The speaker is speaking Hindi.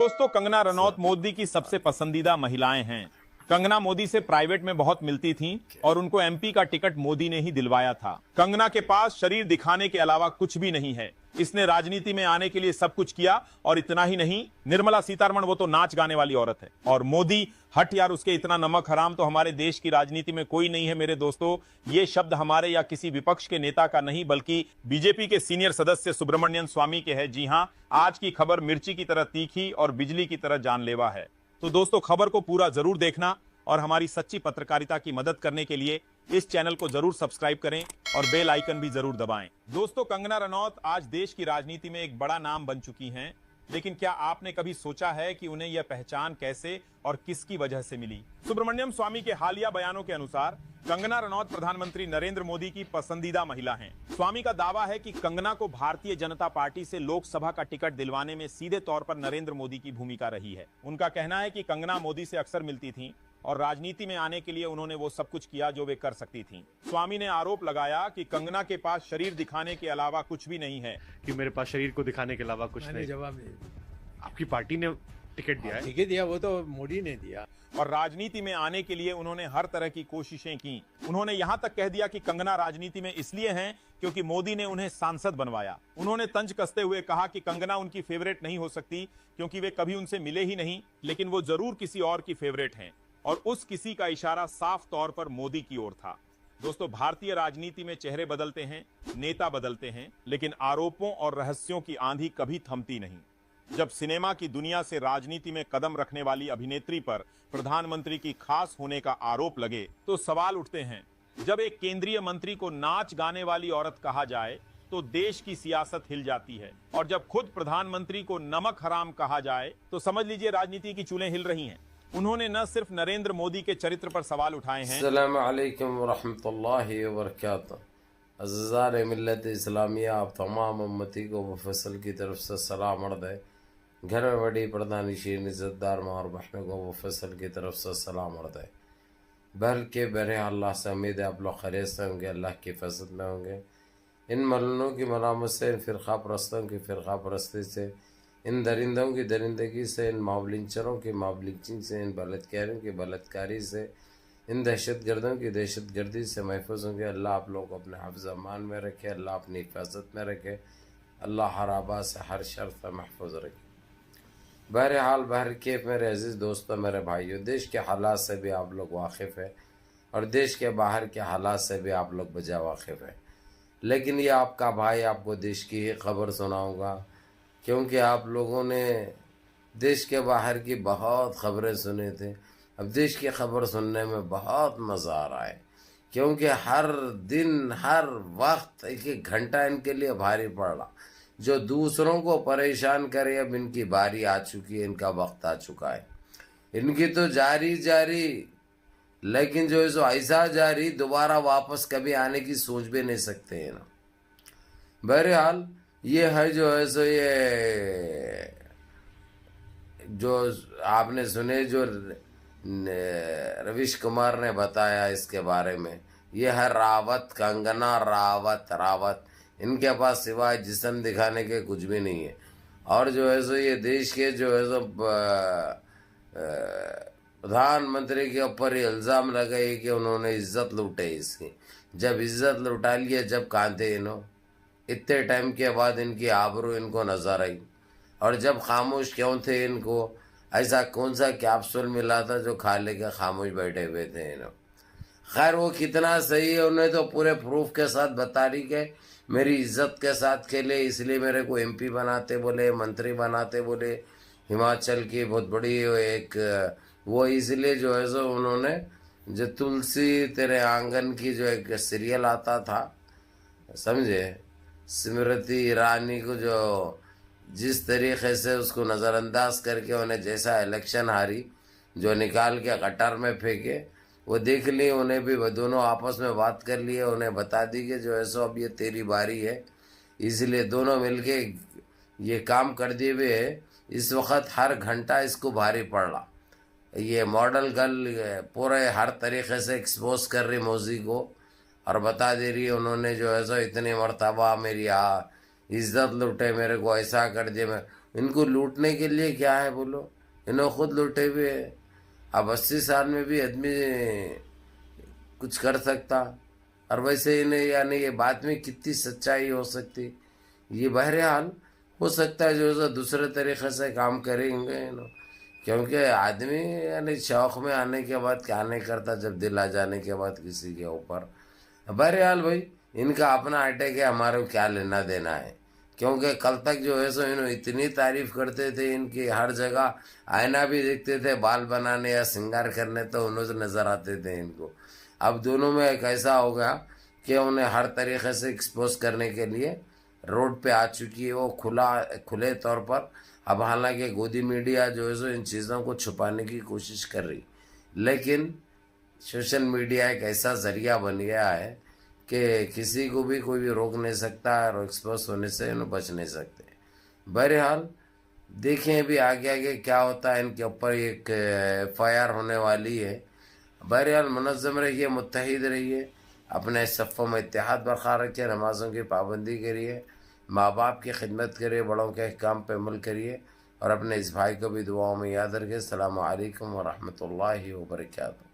दोस्तों, कंगना रनौत मोदी की सबसे पसंदीदा महिलाएं हैं। कंगना मोदी से प्राइवेट में बहुत मिलती थीं और उनको एमपी का टिकट मोदी ने ही दिलवाया था। कंगना के पास शरीर दिखाने के अलावा कुछ भी नहीं है। इसने राजनीति में आने के लिए सब कुछ किया और इतना ही नहीं, निर्मला सीतारमण वो तो नाच गाने वाली औरत है। और मोदी, हट यार उसके इतना नमक हराम तो हमारे देश की राजनीति में कोई नहीं है मेरे दोस्तों। ये शब्द हमारे या किसी विपक्ष के नेता का नहीं बल्कि बीजेपी के सीनियर सदस्य सुब्रमण्यम स्वामी के है। जी हां, आज की खबर मिर्ची की तरह तीखी और बिजली की तरह जानलेवा है। तो दोस्तों, खबर को पूरा जरूर देखना और हमारी सच्ची पत्रकारिता की मदद करने के लिए इस चैनल को जरूर सब्सक्राइब करें और बेल आइकन भी जरूर दबाएं। दोस्तों, कंगना रनौत आज देश की राजनीति में एक बड़ा नाम बन चुकी हैं, लेकिन क्या आपने कभी सोचा है कि उन्हें यह पहचान कैसे और किसकी वजह से मिली? सुब्रमण्यम स्वामी के हालिया बयानों के अनुसार कंगना रनौत प्रधानमंत्री नरेंद्र मोदी की पसंदीदा महिला हैं। स्वामी का दावा है कि कंगना को भारतीय जनता पार्टी से लोकसभा का टिकट दिलवाने में सीधे तौर पर नरेंद्र मोदी की भूमिका रही है। उनका कहना है कि कंगना मोदी से अक्सर मिलती थीं और राजनीति में आने के लिए उन्होंने वो सब कुछ किया जो वे कर सकती थीं। स्वामी ने आरोप लगाया कि कंगना के पास शरीर दिखाने के अलावा कुछ भी नहीं है। कि मेरे पास शरीर को दिखाने के अलावा कुछ नहीं। जवाब नहीं। आपकी पार्टी ने टिकट दिया है? टिकट दिया वो तो मोदी ने दिया। और राजनीति में आने के लिए उन्होंने हर तरह की कोशिशें की। उन्होंने यहां तक कह दिया कि कंगना राजनीति में इसलिए हैं क्योंकि मोदी ने उन्हें सांसद बनवाया। उन्होंने तंज कसते हुए कहा कि कंगना उनकी फेवरेट नहीं हो सकती क्योंकि वे कभी उनसे मिले ही नहीं, लेकिन वो जरूर किसी और की फेवरेट हैं। और उस किसी का इशारा साफ तौर पर मोदी की ओर था। दोस्तों, भारतीय राजनीति में चेहरे बदलते हैं, नेता बदलते हैं, लेकिन आरोपों और रहस्यों की आंधी कभी थमती नहीं। जब सिनेमा की दुनिया से राजनीति में कदम रखने वाली अभिनेत्री पर प्रधानमंत्री की खास होने का आरोप लगे तो सवाल उठते हैं। जब एक केंद्रीय मंत्री को नाच गाने वाली औरत कहा जाए तो देश की सियासत हिल जाती है, और जब खुद प्रधानमंत्री को नमक हराम कहा जाए तो समझ लीजिए राजनीति की चूलें हिल रही हैं। उन्होंने न सिर्फ नरेंद्र मोदी के चरित्र पर सवाल उठाए हैं। अस्सलाम वालेकुम वरहमतुल्लाहि वबरकातुहू। अज़्ज़ार मिल्लत इस्लामिया, आप तमाम उम्मती को मुफस्सल की तरफ से सलाम अर्ज़ है। घर में बड़ी प्रधानशीन इज़्ज़तदार माँ और बहनों को मुफस्सल की तरफ से सलाम अर्ज़ है। बहर के बहरे अल्लाह से उम्मीद है आप लोग खैरियत से होंगे, अल्लाह की हिफाज़त में होंगे। इन मलनों की मलामत से, इन फ़िरक़ा परस्तों की फ़िरक़ा परस्ती से, इन दरिंदों की दरिंदगी से, इन मावलिंचरों की मावलिंचिंग से, इन बलात्कारियों की बलात्कारी से, इन दहशतगर्दों की दहशतगर्दी से महफूज होंगे। अल्लाह आप लोग को अपने हिफ्ज़ अमान में रखे, अल्लाह अपनी हिफाजत में रखे, अल्लाह हर आबा से हर शर से महफूज रखे। बहरहाल बहर के मेरे अजीज़ दोस्तों, मेरे भाइयों, देश के हालात से भी आप लोग वाकिफ़ है और देश के बाहर के हालात से भी आप लोग बजा वाकिफ़ है, लेकिन ये आपका भाई आपको देश की ही खबर सुनाऊँगा, क्योंकि आप लोगों ने देश के बाहर की बहुत ख़बरें सुनी थी। अब देश की खबर सुनने में बहुत मज़ा आ रहा है, क्योंकि हर दिन हर वक्त एक एक घंटा इनके लिए भारी पड़ रहा। जो दूसरों को परेशान करे, अब इनकी बारी आ चुकी है, इनका वक्त आ चुका है। इनकी तो जारी जारी, लेकिन जो है सो ऐसा जारी दोबारा वापस कभी आने की सोच भी नहीं सकते हैं ना। बहरहाल ये है जो है सो ये जो आपने सुने, जो रवीश कुमार ने बताया इसके बारे में, ये है रावत, कंगना रावत। इनके पास सिवाय जिस्म दिखाने के कुछ भी नहीं है। और जो है सो ये देश के जो है सो प्रधानमंत्री के ऊपर इल्ज़ाम लगाए कि उन्होंने इज्जत लूटे इसकी। जब इज्जत लुटा लिए, जब कहाँ थे इन्हों? इतने टाइम के बाद इनकी आबरू इनको नजर आई। और जब खामोश क्यों थे इनको? ऐसा कौन सा कैप्सूल मिला था जो खा लेके खामोश बैठे हुए थे इन्हों? खैर वो कितना सही है, उन्हें तो पूरे प्रूफ के साथ बता रही कि मेरी इज्जत के साथ खेले, इसलिए मेरे को एमपी बनाते बोले, मंत्री बनाते बोले। हिमाचल की बहुत बड़ी एक वो, इसलिए जो है सो उन्होंने जो तुलसी तेरे आंगन की जो एक सीरियल आता था, समझे, स्मृति ईरानी को जो जिस तरीके से उसको नज़रअंदाज करके उन्हें जैसा इलेक्शन हारी, जो निकाल के कटार में फेंके, वो देख लिए। उन्हें भी दोनों आपस में बात कर लिए, उन्हें बता दी कि जो है सो अब ये तेरी बारी है, इसलिए दोनों मिलके ये काम कर दिए हुए है। इस वक्त हर घंटा इसको भारी पड़ रहा। ये मॉडल गर्ल पूरे हर तरीके से एक्सपोज कर रही मोदी को और बता दे रही है उन्होंने जो है सो इतनी मरतबा मेरी इज्जत लुटे, मेरे को ऐसा कर दिया। मैं इनको लूटने के लिए क्या है बोलो, इन्होंने खुद लूटे हुए है। अब 80 साल में भी आदमी कुछ कर सकता, और वैसे इन्हें यानी ये बात में कितनी सच्चाई हो सकती, ये बहरहाल हो सकता है जो दूसरे तरीके से काम करेंगे क्योंकि आदमी यानी शौक में आने के बाद क्या नहीं करता जब दिल आ जाने के बाद किसी के ऊपर। बहरहाल भाई इनका अपना अटैक है, हमारे को क्या लेना देना है, क्योंकि कल तक जो है सो इन्होंने इतनी तारीफ करते थे इनकी, हर जगह आईना भी देखते थे बाल बनाने या श्रृंगार करने तो उन्होंने नजर आते थे इनको। अब दोनों में एक ऐसा हो गया कि उन्हें हर तरीके से एक्सपोज करने के लिए रोड पे आ चुकी है वो खुले तौर पर। अब हालांकि गोदी मीडिया जो है सो इन चीज़ों को छुपाने की कोशिश कर रही, लेकिन सोशल मीडिया एक ऐसा जरिया बन गया है कि किसी को भी कोई भी रोक नहीं सकता और एक्सपोज होने से इन्हें बच नहीं सकते। बहरहाल देखें भी आगे आगे क्या होता है, इनके ऊपर एक FIR होने वाली है। बहरहाल मुनज़्ज़म रहिए, मुत्तहिद रहिए, अपने सफ़ों में इत्तेहाद बरकरार रखिए, नमाज़ों की पाबंदी करिए, माँ बाप की खिदमत करिए, बड़ों के अहकाम पे अमल करिए, और अपने इस भाई को भी दुआओं में याद रखिए। अस्सलामु अलैकुम व रहमतुल्लाहि व बरकातहू।